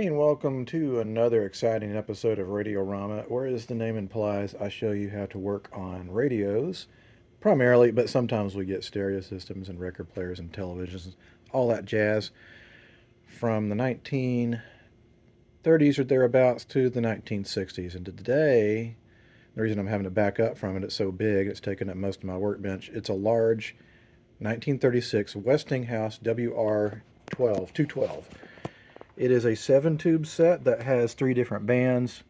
everybody, and welcome to another exciting episode of Radiorama, where, as the name implies, I show you how to work on radios, primarily, but sometimes we get stereo systems and record players and televisions, all that jazz, from the 1930s or thereabouts to the 1960s. And today, the reason I'm having to back up from it, it's so big, it's taking up most of my workbench. It's a large 1936 Westinghouse WR 212. It is a 7 tube set that has three different bands,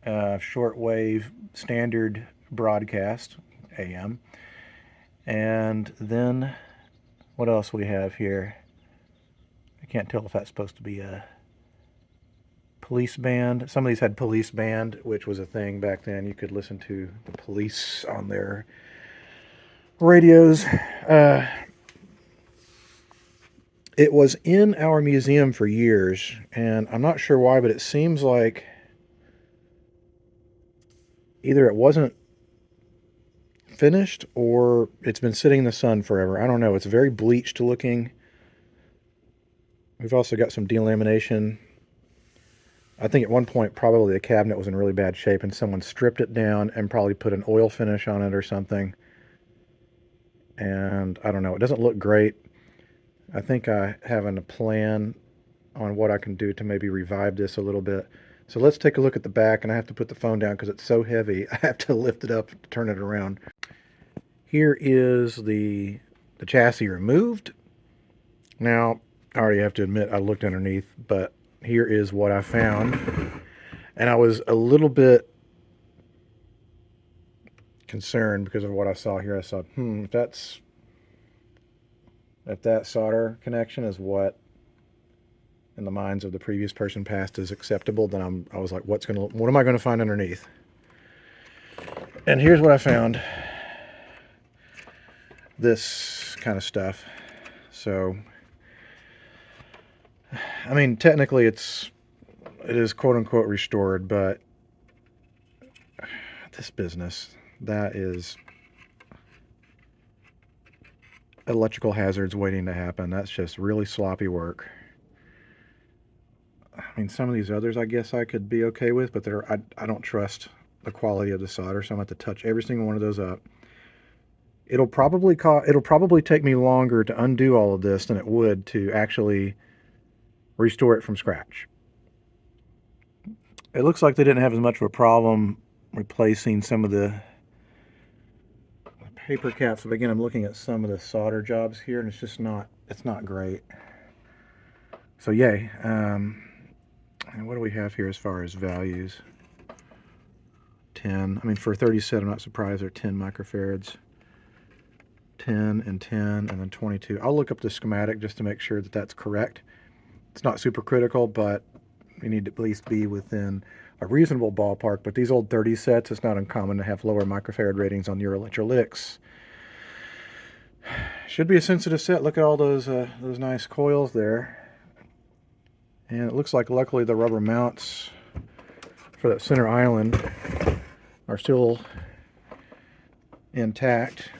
shortwave, standard broadcast, AM, and then what else we have here? I can't tell if that's supposed to be a police band. Some of these had police band, which was a thing back then. You could listen to the police on their radios. It was in our museum for years, and I'm not sure why, but it seems like either it wasn't finished or it's been sitting in the sun forever. I don't know. It's very bleached looking. We've also got some delamination. I think at one point probably the cabinet was in really bad shape and someone stripped it down and probably put an oil finish on it or something. And I don't know. It doesn't look great. I think I have a plan on what I can do to maybe revive this a little bit. So let's take a look at the back, and I have to put the phone down because it's so heavy. I have to lift it up to turn it around. Here is the chassis removed. Now, I already have to admit I looked underneath, but here is what I found. And I was a little bit concerned because of what I saw here. I saw, if that solder connection is what in the minds of the previous person passed as acceptable, then I was like, what am I going to find underneath? And here's what I found. This kind of stuff. So, I mean, technically it is quote unquote restored, but this business, that is electrical hazards waiting to happen. That's just really sloppy work. I mean, some of these others I guess I could be okay with, but I don't trust the quality of the solder, so I'm going to have to touch every single one of those up. It'll probably take me longer to undo all of this than it would to actually restore it from scratch. It looks like they didn't have as much of a problem replacing some of the paper caps, but again, I'm looking at some of the solder jobs here, and it's not great. So yay. And what do we have here as far as values? 10. I mean, for 37, I'm not surprised they're 10 microfarads. 10 and 10 and then 22. I'll look up the schematic just to make sure that that's correct. It's not super critical, but you need to at least be within a reasonable ballpark. But these old 30 sets, it's not uncommon to have lower microfarad ratings on your electrolytics. Should be a sensitive set. Look at all those nice coils there. And it looks like luckily the rubber mounts for that center island are still intact.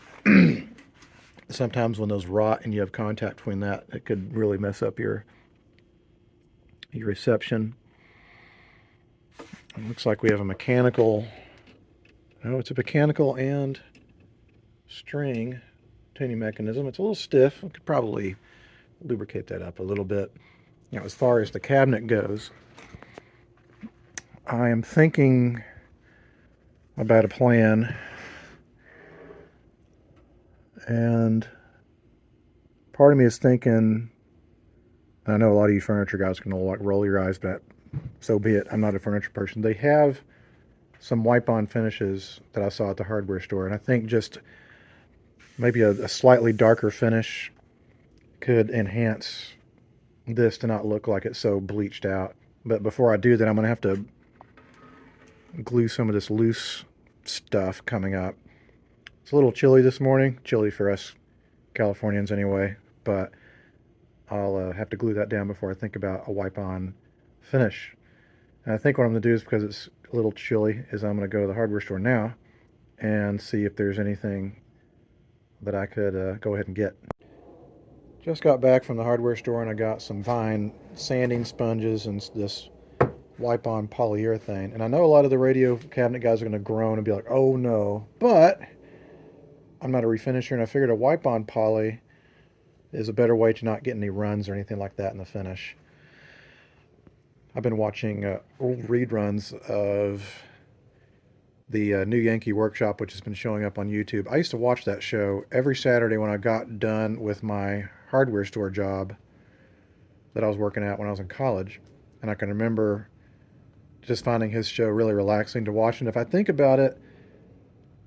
Sometimes when those rot and you have contact between that, it could really mess up your reception. It looks like we have a mechanical. Oh, it's a mechanical and string tuning mechanism. It's a little stiff. We could probably lubricate that up a little bit. Now, as far as the cabinet goes, I am thinking about a plan, and part of me is thinking, I know a lot of you furniture guys can like roll your eyes, but so be it. I'm not a furniture person. They have some wipe-on finishes that I saw at the hardware store, and I think just maybe a slightly darker finish could enhance this to not look like it's so bleached out. But before I do that, I'm going to have to glue some of this loose stuff coming up. It's a little chilly this morning. Chilly for us Californians anyway, but I'll have to glue that down before I think about a wipe-on finish. And I think what I'm going to do is, because it's a little chilly, is I'm going to go to the hardware store now and see if there's anything that I could go ahead and get. Just got back from the hardware store and I got some fine sanding sponges and this wipe-on polyurethane. And I know a lot of the radio cabinet guys are going to groan and be like, oh no. But I'm not a refinisher, and I figured a wipe-on poly is a better way to not get any runs or anything like that in the finish. I've been watching old reruns of the New Yankee Workshop, which has been showing up on YouTube. I used to watch that show every Saturday when I got done with my hardware store job that I was working at when I was in college. And I can remember just finding his show really relaxing to watch. And if I think about it,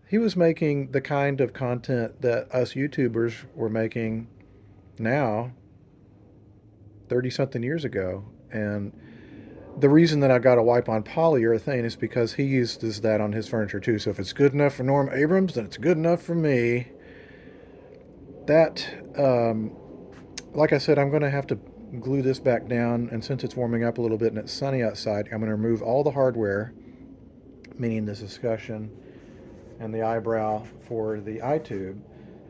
he was making the kind of content that us YouTubers were making now 30 something years ago. And the reason that I got a wipe on polyurethane is because he uses that on his furniture too. So if it's good enough for Norm Abrams, then it's good enough for me. That, like I said, I'm going to have to glue this back down. And since it's warming up a little bit and it's sunny outside, I'm going to remove all the hardware, meaning this discussion and the eyebrow for the eye tube,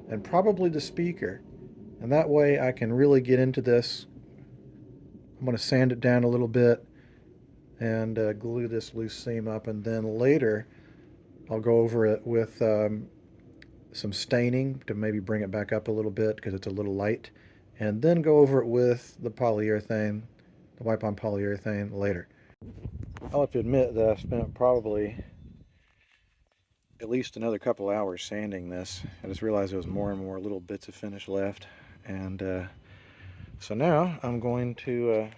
and probably the speaker. And that way I can really get into this. I'm going to sand it down a little bit and glue this loose seam up, and then later I'll go over it with some staining to maybe bring it back up a little bit because it's a little light, and then go over it with the polyurethane, the wipe-on polyurethane later. I'll have to admit that I spent probably at least another couple hours sanding this. I just realized there was more and more little bits of finish left, and so now I'm going to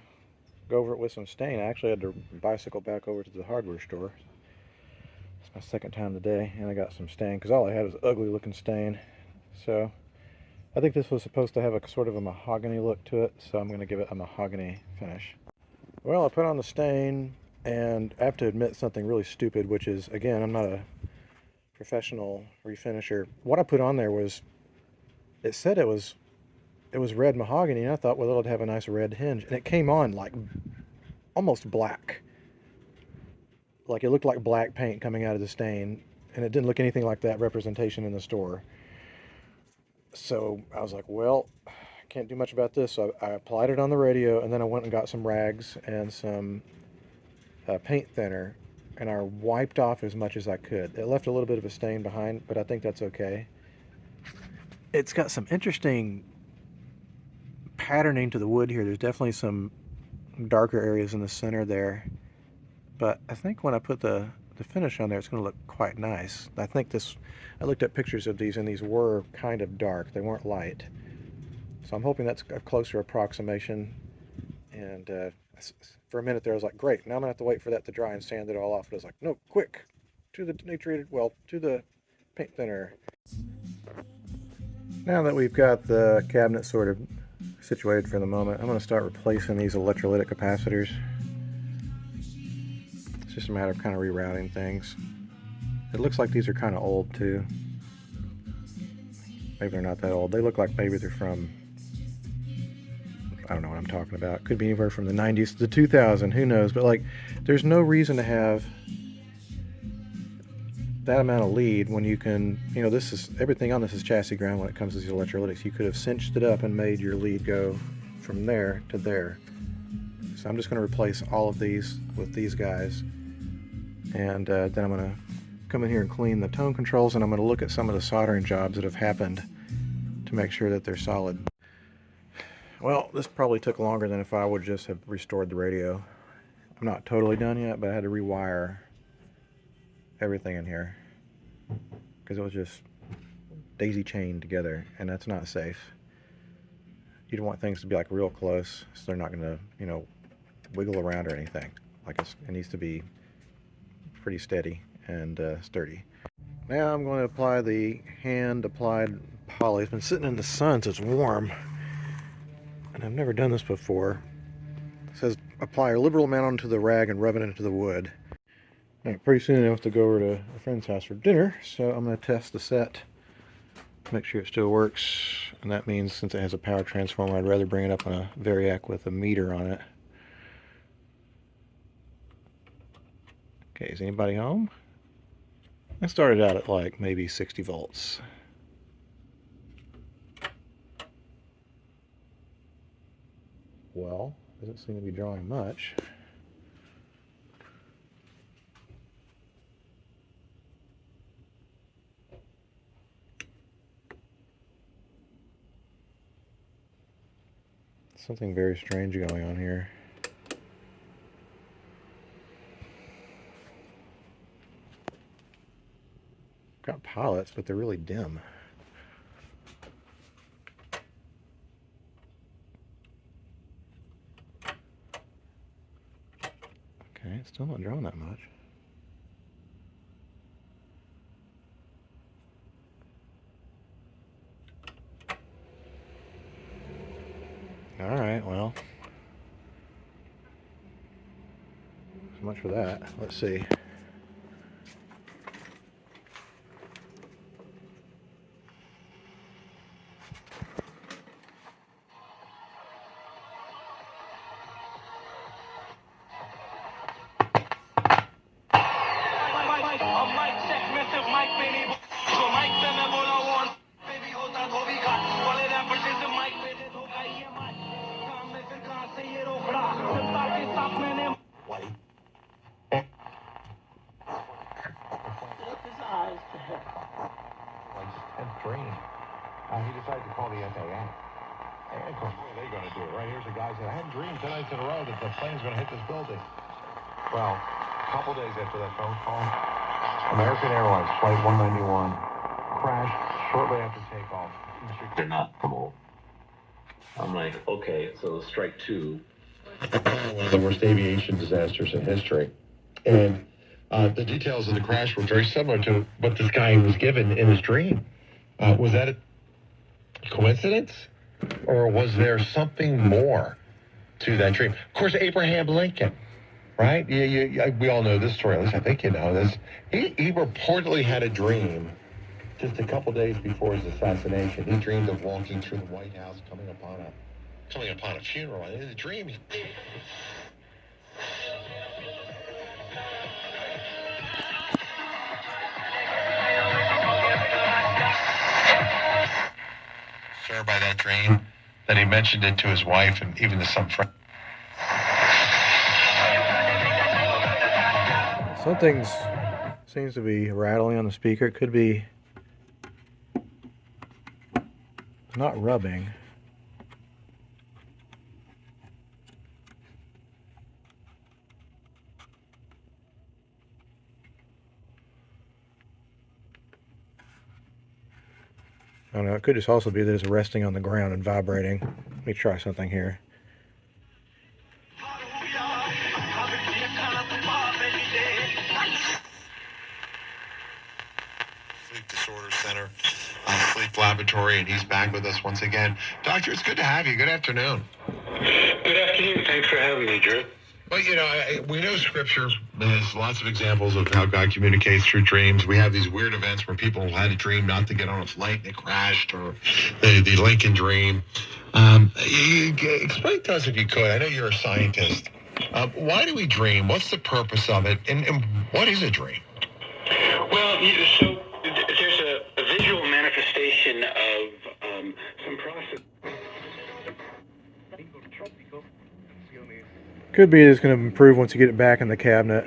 go over it with some stain. I actually had to bicycle back over to the hardware store. It's my second time today, and I got some stain because all I had was ugly looking stain. So I think this was supposed to have a sort of a mahogany look to it, so I'm going to give it a mahogany finish. Well, I put on the stain, and I have to admit something really stupid, which is, again, I'm not a professional refinisher. What I put on there was, it said it was red mahogany, and I thought, well, it'll have a nice red hinge, and it came on like almost black. Like it looked like black paint coming out of the stain, and it didn't look anything like that representation in the store. So I was like, well, I can't do much about this. So I applied it on the radio, and then I went and got some rags and some paint thinner, and I wiped off as much as I could. It left a little bit of a stain behind, but I think that's okay. It's got some interesting patterning to the wood here. There's definitely some darker areas in the center there, but I think when I put the finish on there, it's going to look quite nice. I think this, I looked at pictures of these, and these were kind of dark. They weren't light. So I'm hoping that's a closer approximation. And for a minute there, I was like, great, now I'm going to have to wait for that to dry and sand it all off. But I was like, no, quick, to the to the paint thinner. Now that we've got the cabinet sort of situated for the moment, I'm going to start replacing these electrolytic capacitors. It's just a matter of kind of rerouting things. It looks like these are kind of old too. Maybe they're not that old. They look like maybe they're from, I don't know what I'm talking about. Could be anywhere from the 90s to the 2000, who knows. But like, there's no reason to have that amount of lead when you can, you know, this is, everything on this is chassis ground when it comes to these electrolytics. You could have cinched it up and made your lead go from there to there. So I'm just going to replace all of these with these guys. And then I'm going to come in here and clean the tone controls, and I'm going to look at some of the soldering jobs that have happened to make sure that they're solid. Well, this probably took longer than if I would just have restored the radio. I'm not totally done yet, but I had to rewire everything in here because it was just daisy chained together, and that's not safe. You don't want things to be like real close, so they're not going to, you know, wiggle around or anything. Like it needs to be pretty steady and sturdy. Now I'm going to apply the hand applied poly. It's been sitting in the sun so it's warm, and I've never done this before. It says apply a liberal amount onto the rag and rub it into the wood. Right, pretty soon I have to go over to a friend's house for dinner, so I'm going to test the set, make sure it still works. And that means since it has a power transformer, I'd rather bring it up on a Variac with a meter on it. Okay, is anybody home? I started out at like maybe 60 volts. well. Doesn't seem to be drawing much. Something very strange going on here. Got pilots, but they're really dim. Okay, it's still not drawing that much. All right, well, so much for that. Let's see. He decided to call the FAA. And of course, what are they going to do? Right here's a guy said, I had dreamed 2 nights in a row that the plane's going to hit this building. Well, a couple days after that phone call, American Airlines Flight 191 crashed shortly after takeoff. They're not normal. I'm like, okay, so strike two. One of the worst aviation disasters in history. And the details of the crash were very similar to what this guy was given in his dream. Was that a coincidence? Or was there something more to that dream? Of course, Abraham Lincoln, right? We all know this story. At least I think you know this. He reportedly had a dream just a couple days before his assassination. He dreamed of walking through the White House, coming upon a funeral. And in the dream, disturbed by that dream, that he mentioned it to his wife and even to some friends. Something seems to be rattling on the speaker. It could be not rubbing. I don't know. It could just also be that it's resting on the ground and vibrating. Let me try something here. Sleep Disorder Center, Sleep Laboratory, and he's back with us once again. Doctor, it's good to have you. Good afternoon. Good afternoon. Thanks for having me, Drew. Well, we know Scripture. There's lots of examples of how God communicates through dreams. We have these weird events where people had a dream not to get on a flight and it crashed, or the Lincoln dream. Explain to us, if you could. I know you're a scientist. Why do we dream? What's the purpose of it? And what is a dream? Well, so there's a visual manifestation of some process. Could be it's going to improve once you get it back in the cabinet.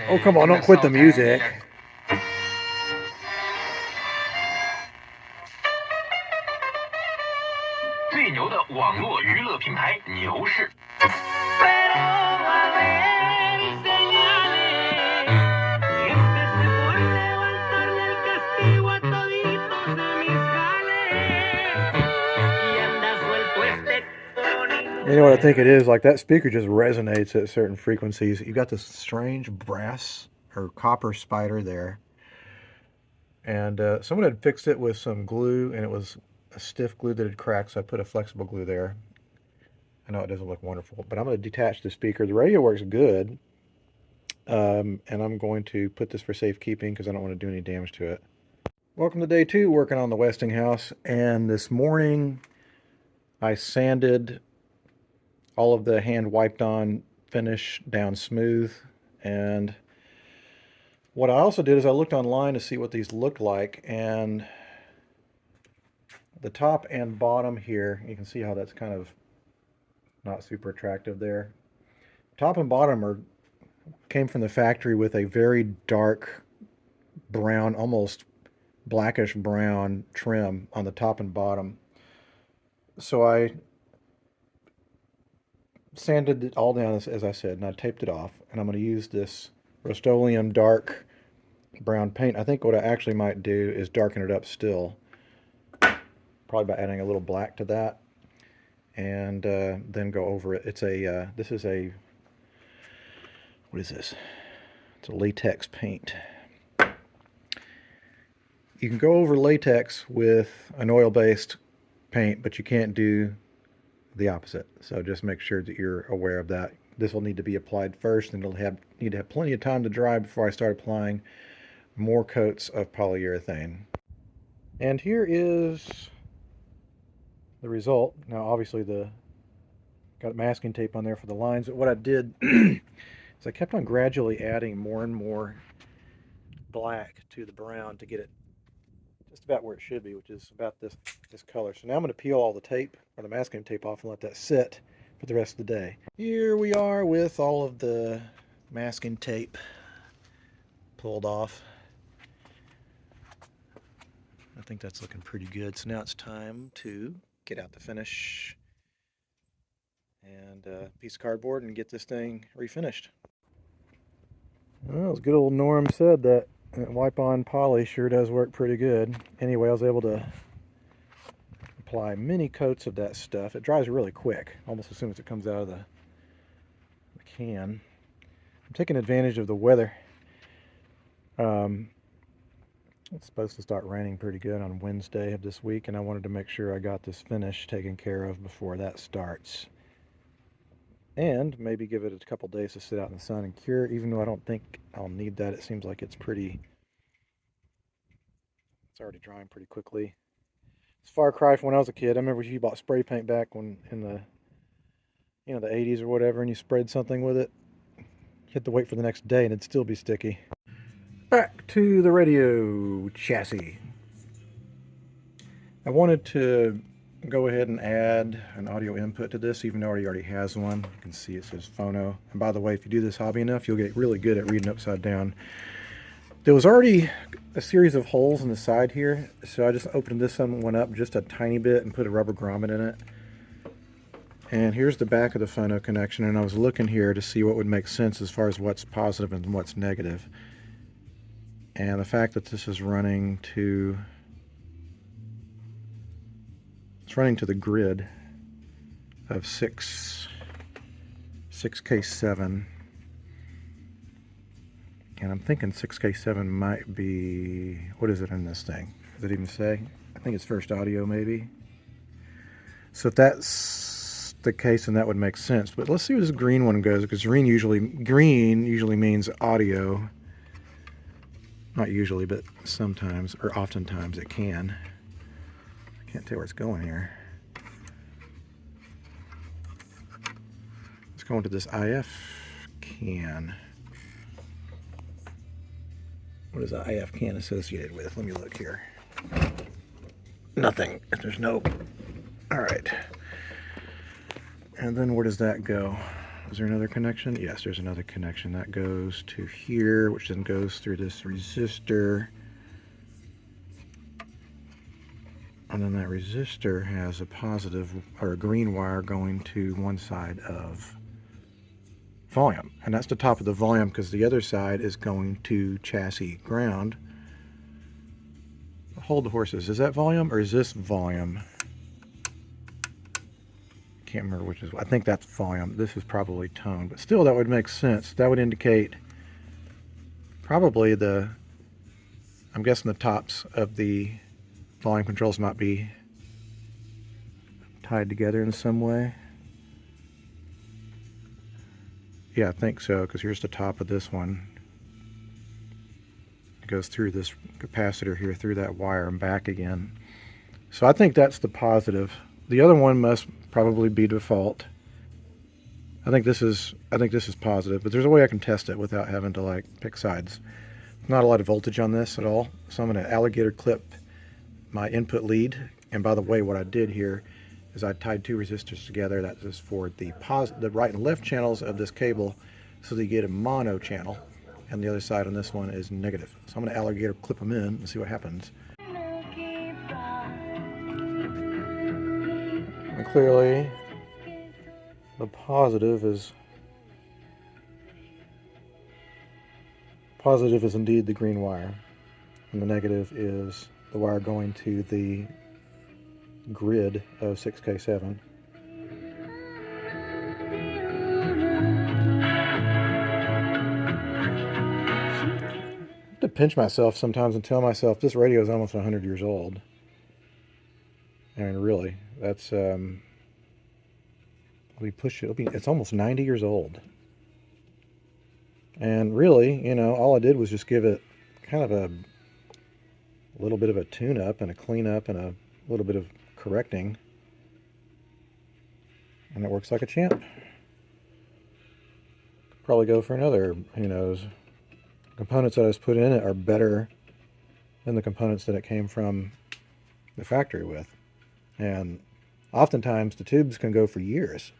Oh, come on, don't quit the music. You know what I think it is? Like, that speaker just resonates at certain frequencies. You got this strange brass or copper spider there. And someone had fixed it with some glue, and it was a stiff glue that had cracked, so I put a flexible glue there. I know it doesn't look wonderful, but I'm going to detach the speaker. The radio works good, and I'm going to put this for safekeeping because I don't want to do any damage to it. Welcome to day 2 working on the Westinghouse, and this morning I sanded all of the hand wiped on finish down smooth. And what I also did is I looked online to see what these looked like, and the top and bottom here, you can see how that's kind of not super attractive there. Top and bottom came from the factory with a very dark brown, almost blackish brown trim on the top and bottom. So I sanded it all down, as I said, and I taped it off. And I'm going to use this Rust-Oleum dark brown paint. I think what I actually might do is darken it up still, probably by adding a little black to that, and then go over it. It's a this is a, what is this? It's a latex paint. You can go over latex with an oil-based paint, but you can't do the opposite. So just make sure that you're aware of that. This will need to be applied first, and it'll need to have plenty of time to dry before I start applying more coats of polyurethane. And here is the result. Now obviously got masking tape on there for the lines, but what I did is I kept on gradually adding more and more black to the brown to get it just about where it should be, which is about this color. So now I'm going to peel all the tape, or the masking tape, off and let that sit for the rest of the day. Here we are with all of the masking tape pulled off. I think that's looking pretty good. So now it's time to get out the finish and a piece of cardboard and get this thing refinished. Well, as good old Norm said, that wipe-on poly sure does work pretty good. Anyway, I was able to apply many coats of that stuff. It dries really quick, almost as soon as it comes out of the can. I'm taking advantage of the weather. It's supposed to start raining pretty good on Wednesday of this week, and I wanted to make sure I got this finish taken care of before that starts. And maybe give it a couple days to sit out in the sun and cure, even though I don't think I'll need that. It seems like it's already drying pretty quickly. It's a far cry from when I was a kid. I remember you bought spray paint back when in the the 80s or whatever, and you sprayed something with it. You had to wait for the next day and it'd still be sticky. Back to the radio chassis. I wanted to go ahead and add an audio input to this, even though it already has one. You can see it says phono. And by the way, if you do this hobby enough, you'll get really good at reading upside down. There was already a series of holes in the side here, so I just opened this one up just a tiny bit and put a rubber grommet in it. And here's the back of the phono connection, and I was looking here to see what would make sense as far as what's positive and what's negative. And the fact that this is running to the grid of 6K7, and I'm thinking 6K7 might be, what is it in this thing? Does it even say? I think it's first audio maybe. So if that's the case, then that would make sense. But let's see where this green one goes, because green usually means audio. Not usually, but sometimes, or oftentimes it can. I can't tell where it's going here. Let's go into this IF can. What is the IF can associated with? Let me look here. Nothing. There's no... Alright. And then where does that go? Is there another connection? Yes, there's another connection. That goes to here, which then goes through this resistor. And then that resistor has a positive, or a green wire going to one side of volume. And that's the top of the volume, because the other side is going to chassis ground. Hold the horses. Is that volume, or is this volume? Can't remember which is. I think that's volume. This is probably tone, but still that would make sense. That would indicate probably I'm guessing the tops of the volume controls might be tied together in some way. Yeah, I think so, because here's the top of this one. It goes through this capacitor here, through that wire and back again. So I think that's the positive. The other one must probably be default. I think this is positive, but there's a way I can test it without having to like pick sides. Not a lot of voltage on this at all, so I'm going to alligator clip my input lead. And by the way, what I did here is I tied two resistors together. That is for the right and left channels of this cable, so that you get a mono channel, and the other side on this one is negative. So I'm going to alligator clip them in and see what happens. And clearly, the positive is indeed the green wire, and the negative is the wire going to the grid of 6K7. I have to pinch myself sometimes and tell myself this radio is almost 100 years old. I mean, really, that's we push it. It's almost 90 years old. And really, you know, all I did was just give it kind of a little bit of a tune-up and a clean-up and a little bit of correcting. And it works like a champ. Probably go for another, who knows. Components that I was put in it are better than the components that it came from the factory with. And oftentimes the tubes can go for years.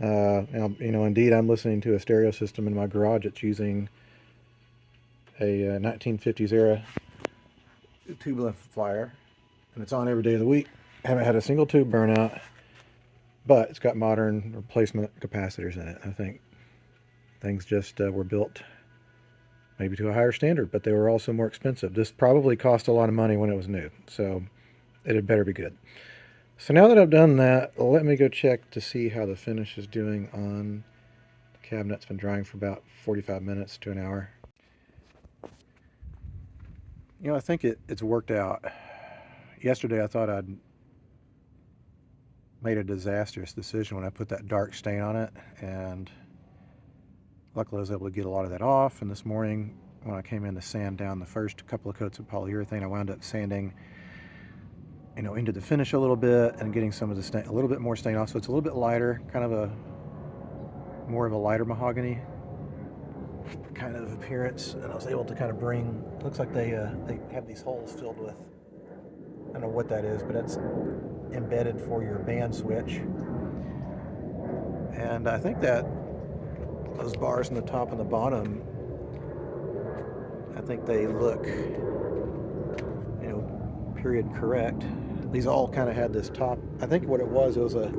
And, you know, indeed, I'm listening to a stereo system in my garage. It's using a 1950s era tube amplifier, and it's on every day of the week. I haven't had a single tube burn out, but it's got modern replacement capacitors in it. I think things just were built maybe to a higher standard, but they were also more expensive. This probably cost a lot of money when it was new, so it had better be good. So now that I've done that, let me go check to see how the finish is doing on the cabinet. It's been drying for about 45 minutes to an hour. You know, I think it's worked out. Yesterday I thought I'd made a disastrous decision when I put that dark stain on it, and luckily I was able to get a lot of that off. And this morning when I came in to sand down the first couple of coats of polyurethane, I wound up sanding, you know, into the finish a little bit and getting some of the stain, a little bit more stain off, so it's a little bit lighter, kind of a more of a lighter mahogany kind of appearance. And I was able to kind of bring, looks like they have these holes filled with, I don't know what that is, but it's embedded for your band switch. And I think that those bars in the top and the bottom, I think they look, you know, period correct. These all kind of had this top. I think what it was a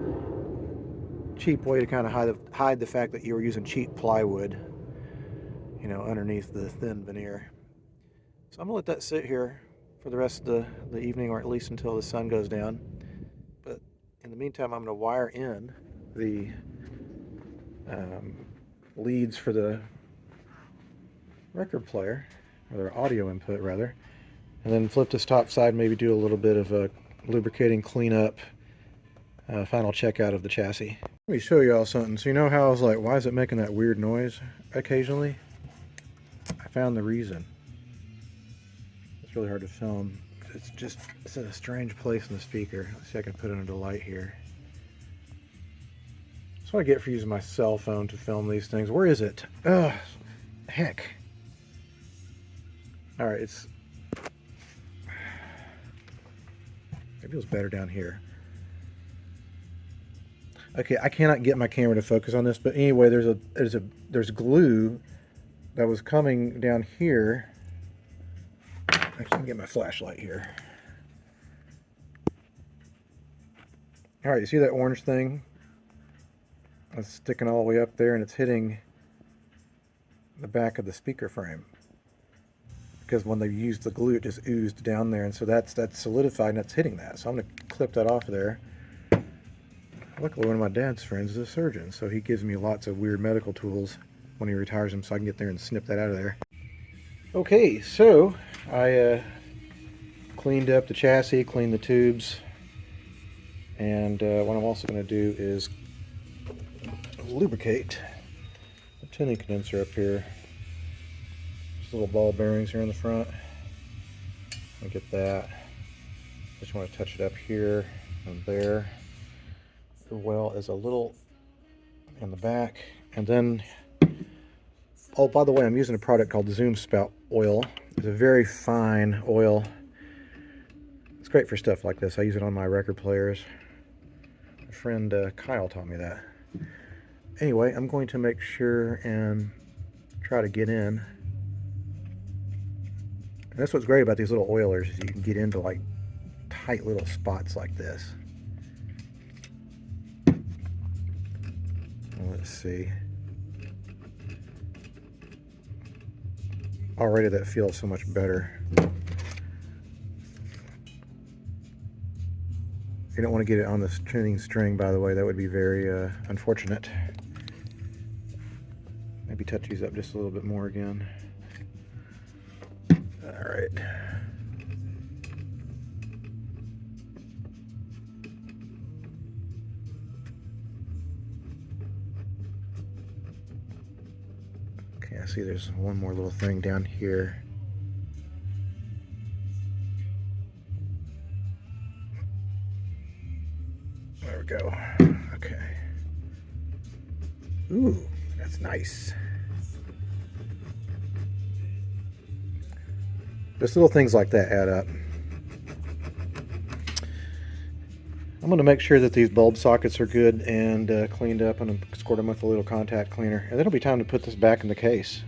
cheap way to kind of hide the fact that you were using cheap plywood, you know, underneath the thin veneer. So I'm gonna let that sit here for the rest of the evening, or at least until the sun goes down. But in the meantime, I'm gonna wire in the leads for the record player, or their audio input rather, and then flip this top side, maybe do a little bit of a lubricating cleanup, final checkout of the chassis. Let me show you all something. So you know how I was like, why is it making that weird noise occasionally? I found the reason. It's really hard to film. It's in a strange place in the speaker. Let's see if I can put it under light here. That's what I get for using my cell phone to film these things. Where is it? Ugh, heck. All right, maybe it was better down here. Okay, I cannot get my camera to focus on this, but anyway, there's glue that was coming down here. Actually, let me get my flashlight here. All right, you see that orange thing? It's sticking all the way up there, and it's hitting the back of the speaker frame. Because when they used the glue, it just oozed down there, and so that's solidified, and it's hitting that. So I'm going to clip that off of there. Luckily, one of my dad's friends is a surgeon, so he gives me lots of weird medical tools when he retires them, so I can get there and snip that out of there. Okay, so I cleaned up the chassis, cleaned the tubes, and what I'm also going to do is lubricate the tuning condenser up here. little ball bearings here in the front. Let me get that. Just want to touch it up here and there, as well as a little in the back. And then, oh, by the way, I'm using a product called Zoom Spout oil. It's a very fine oil. It's great for stuff like this. I use it on my record players. My friend Kyle taught me that. Anyway, I'm going to make sure and try to get in. And that's what's great about these little oilers, is you can get into like tight little spots like this. Let's see. Already that feels so much better. You don't want to get it on the tuning string, by the way. That would be very unfortunate. Maybe touch these up just a little bit more again. All right. Okay, I see there's one more little thing down here. There we go. Okay. Ooh, that's nice. Just little things like that add up. I'm going to make sure that these bulb sockets are good and cleaned up, and squirt them with a little contact cleaner. And then it'll be time to put this back in the case.